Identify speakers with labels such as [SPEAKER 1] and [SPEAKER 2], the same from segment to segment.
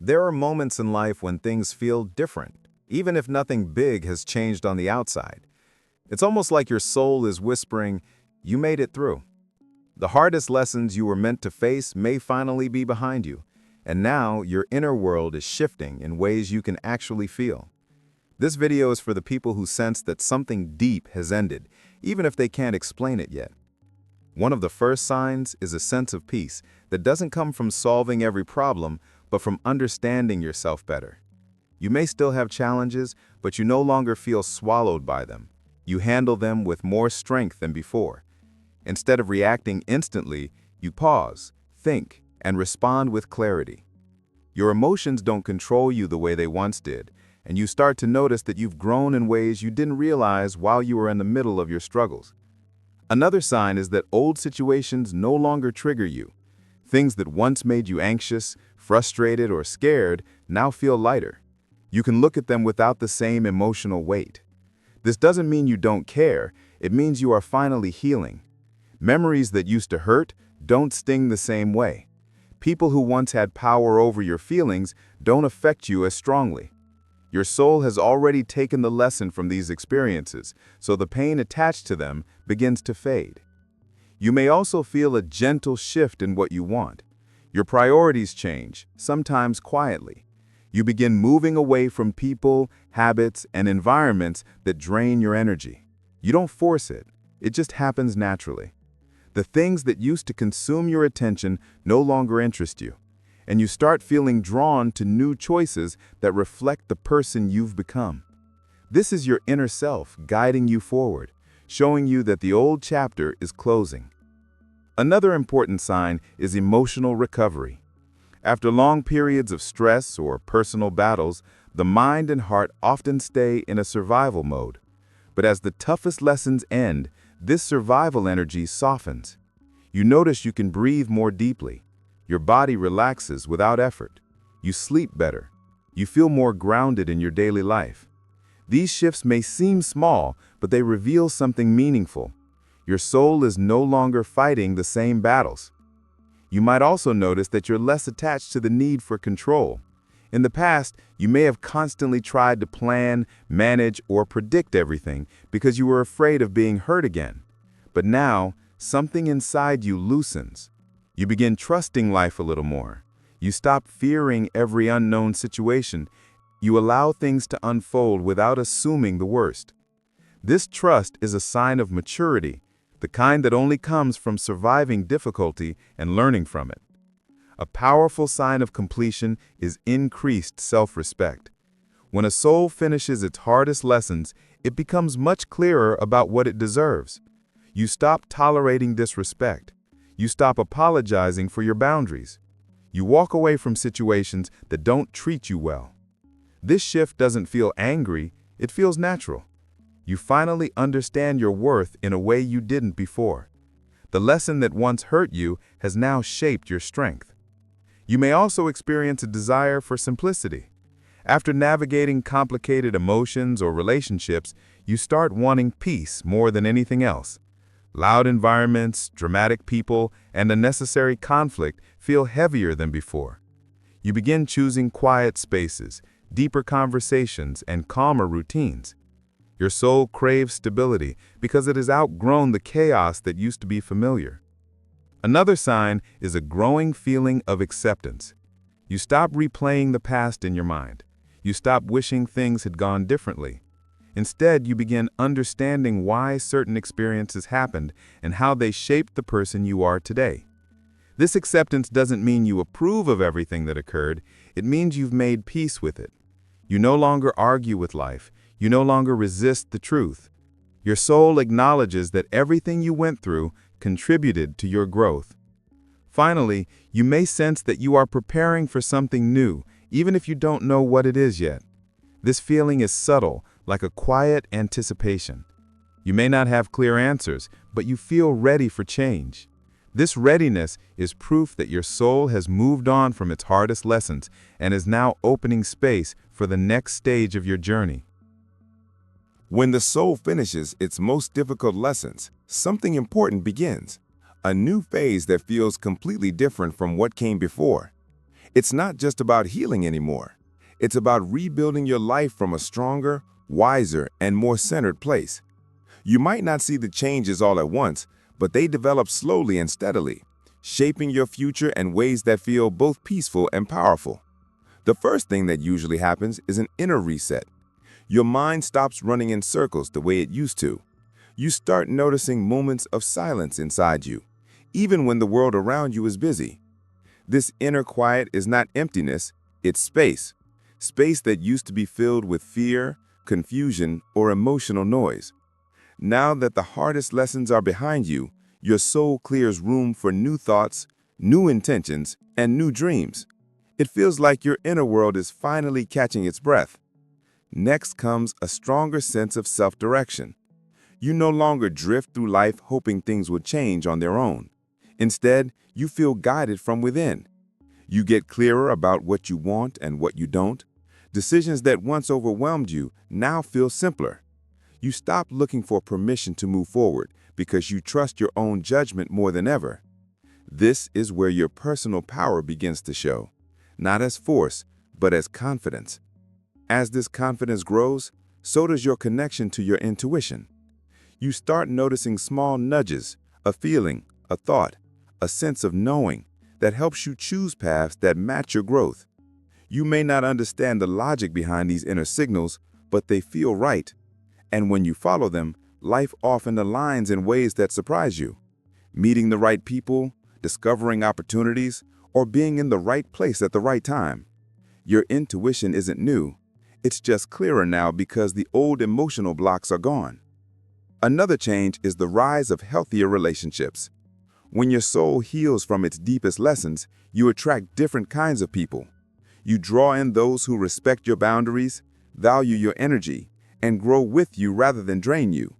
[SPEAKER 1] There are moments in life when things feel different, even if nothing big has changed on the outside. It's almost like your soul is whispering, "You made it through." The hardest lessons you were meant to face may finally be behind you, and now your inner world is shifting in ways you can actually feel. This video is for the people who sense that something deep has ended, even if they can't explain it yet. One of the first signs is a sense of peace that doesn't come from solving every problem, but from understanding yourself better. You may still have challenges, but you no longer feel swallowed by them. You handle them with more strength than before. Instead of reacting instantly, you pause, think, and respond with clarity. Your emotions don't control you the way they once did, and you start to notice that you've grown in ways you didn't realize while you were in the middle of your struggles. Another sign is that old situations no longer trigger you. Things that once made you anxious, frustrated, or scared now feel lighter. You can look at them without the same emotional weight. This doesn't mean you don't care, it means you are finally healing. Memories that used to hurt don't sting the same way. People who once had power over your feelings don't affect you as strongly. Your soul has already taken the lesson from these experiences, so the pain attached to them begins to fade. You may also feel a gentle shift in what you want. Your priorities change, sometimes quietly. You begin moving away from people, habits, and environments that drain your energy. You don't force it, it just happens naturally. The things that used to consume your attention no longer interest you, and you start feeling drawn to new choices that reflect the person you've become. This is your inner self guiding you forward, showing you that the old chapter is closing. Another important sign is emotional recovery. After long periods of stress or personal battles, the mind and heart often stay in a survival mode. But as the toughest lessons end, this survival energy softens. You notice you can breathe more deeply. Your body relaxes without effort. You sleep better. You feel more grounded in your daily life. These shifts may seem small, but they reveal something meaningful. Your soul is no longer fighting the same battles. You might also notice that you're less attached to the need for control. In the past, you may have constantly tried to plan, manage, or predict everything because you were afraid of being hurt again. But now, something inside you loosens. You begin trusting life a little more. You stop fearing every unknown situation. You allow things to unfold without assuming the worst. This trust is a sign of maturity, the kind that only comes from surviving difficulty and learning from it. A powerful sign of completion is increased self-respect. When a soul finishes its hardest lessons, it becomes much clearer about what it deserves. You stop tolerating disrespect. You stop apologizing for your boundaries. You walk away from situations that don't treat you well. This shift doesn't feel angry, it feels natural. You finally understand your worth in a way you didn't before. The lesson that once hurt you has now shaped your strength. You may also experience a desire for simplicity. After navigating complicated emotions or relationships, you start wanting peace more than anything else. Loud environments, dramatic people, and unnecessary conflict feel heavier than before. You begin choosing quiet spaces, deeper conversations, and calmer routines. Your soul craves stability because it has outgrown the chaos that used to be familiar. Another sign is a growing feeling of acceptance. You stop replaying the past in your mind. You stop wishing things had gone differently. Instead, you begin understanding why certain experiences happened and how they shaped the person you are today. This acceptance doesn't mean you approve of everything that occurred. It means you've made peace with it. You no longer argue with life. You no longer resist the truth. Your soul acknowledges that everything you went through contributed to your growth. Finally, you may sense that you are preparing for something new, even if you don't know what it is yet. This feeling is subtle, like a quiet anticipation. You may not have clear answers, but you feel ready for change. This readiness is proof that your soul has moved on from its hardest lessons and is now opening space for the next stage of your journey.
[SPEAKER 2] When the soul finishes its most difficult lessons, something important begins, a new phase that feels completely different from what came before. It's not just about healing anymore. It's about rebuilding your life from a stronger, wiser, and more centered place. You might not see the changes all at once, but they develop slowly and steadily, shaping your future in ways that feel both peaceful and powerful. The first thing that usually happens is an inner reset. Your mind stops running in circles the way it used to. You start noticing moments of silence inside you, even when the world around you is busy. This inner quiet is not emptiness, it's space. Space that used to be filled with fear, confusion, or emotional noise. Now that the hardest lessons are behind you, your soul clears room for new thoughts, new intentions, and new dreams. It feels like your inner world is finally catching its breath. Next comes a stronger sense of self-direction. You no longer drift through life hoping things will change on their own. Instead, you feel guided from within. You get clearer about what you want and what you don't. Decisions that once overwhelmed you now feel simpler. You stop looking for permission to move forward because you trust your own judgment more than ever. This is where your personal power begins to show, not as force, but as confidence. As this confidence grows, so does your connection to your intuition. You start noticing small nudges, a feeling, a thought, a sense of knowing that helps you choose paths that match your growth. You may not understand the logic behind these inner signals, but they feel right. And when you follow them, life often aligns in ways that surprise you. Meeting the right people, discovering opportunities, or being in the right place at the right time. Your intuition isn't new. It's just clearer now because the old emotional blocks are gone. Another change is the rise of healthier relationships. When your soul heals from its deepest lessons, you attract different kinds of people. You draw in those who respect your boundaries, value your energy, and grow with you rather than drain you.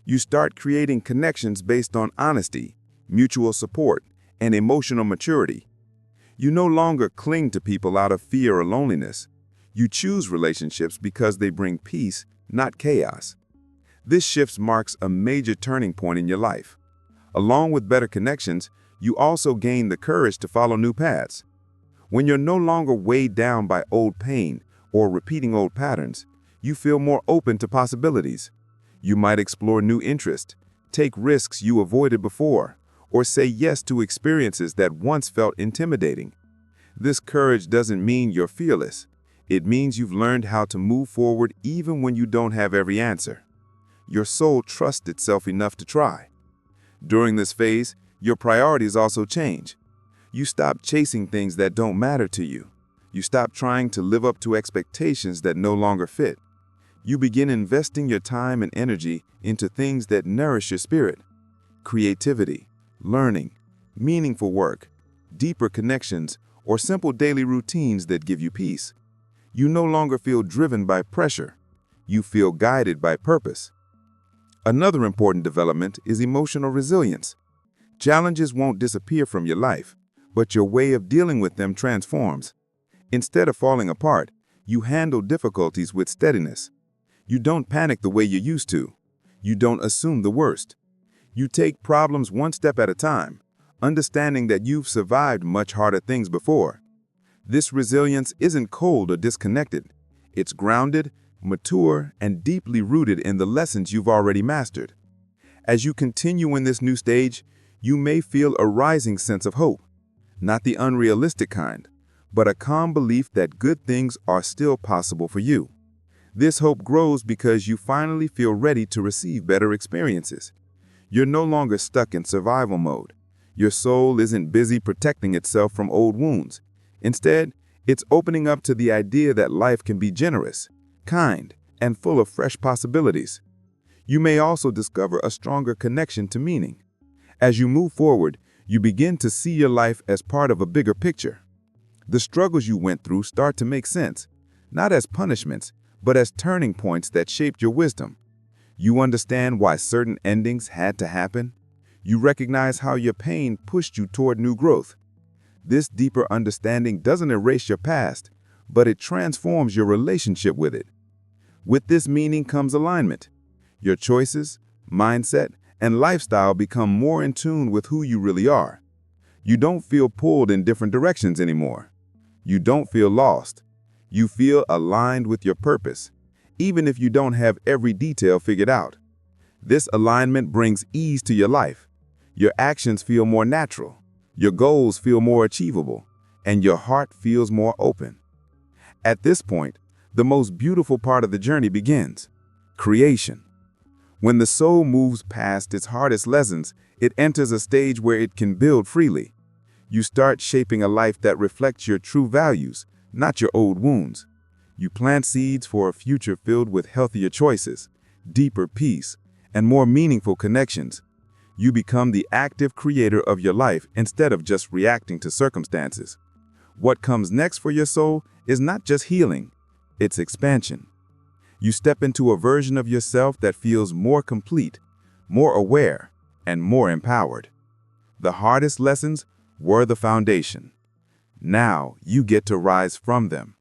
[SPEAKER 2] You start creating connections based on honesty, mutual support, and emotional maturity. You no longer cling to people out of fear or loneliness. You choose relationships because they bring peace, not chaos. This shift marks a major turning point in your life. Along with better connections, you also gain the courage to follow new paths. When you're no longer weighed down by old pain or repeating old patterns, you feel more open to possibilities. You might explore new interests, take risks you avoided before, or say yes to experiences that once felt intimidating. This courage doesn't mean you're fearless. It means you've learned how to move forward even when you don't have every answer. Your soul trusts itself enough to try. During this phase, your priorities also change. You stop chasing things that don't matter to you. You stop trying to live up to expectations that no longer fit. You begin investing your time and energy into things that nourish your spirit. Creativity, learning, meaningful work, deeper connections, or simple daily routines that give you peace. You no longer feel driven by pressure. You feel guided by purpose. Another important development is emotional resilience. Challenges won't disappear from your life, but your way of dealing with them transforms. Instead of falling apart, you handle difficulties with steadiness. You don't panic the way you used to. You don't assume the worst. You take problems one step at a time, understanding that you've survived much harder things before. This resilience isn't cold or disconnected. It's grounded, mature, and deeply rooted in the lessons you've already mastered. As you continue in this new stage, you may feel a rising sense of hope, not the unrealistic kind, but a calm belief that good things are still possible for you. This hope grows because you finally feel ready to receive better experiences. You're no longer stuck in survival mode. Your soul isn't busy protecting itself from old wounds. Instead, it's opening up to the idea that life can be generous, kind, and full of fresh possibilities. You may also discover a stronger connection to meaning. As you move forward, you begin to see your life as part of a bigger picture. The struggles you went through start to make sense, not as punishments, but as turning points that shaped your wisdom. You understand why certain endings had to happen. You recognize how your pain pushed you toward new growth. This deeper understanding doesn't erase your past, but it transforms your relationship with it. With this meaning comes alignment. Your choices, mindset, and lifestyle become more in tune with who you really are. You don't feel pulled in different directions anymore. You don't feel lost. You feel aligned with your purpose, even if you don't have every detail figured out. This alignment brings ease to your life. Your actions feel more natural. Your goals feel more achievable, and your heart feels more open. At this point, the most beautiful part of the journey begins: creation. When the soul moves past its hardest lessons, it enters a stage where it can build freely. You start shaping a life that reflects your true values, not your old wounds. You plant seeds for a future filled with healthier choices, deeper peace, and more meaningful connections. You become the active creator of your life instead of just reacting to circumstances. What comes next for your soul is not just healing, it's expansion. You step into a version of yourself that feels more complete, more aware, and more empowered. The hardest lessons were the foundation. Now you get to rise from them.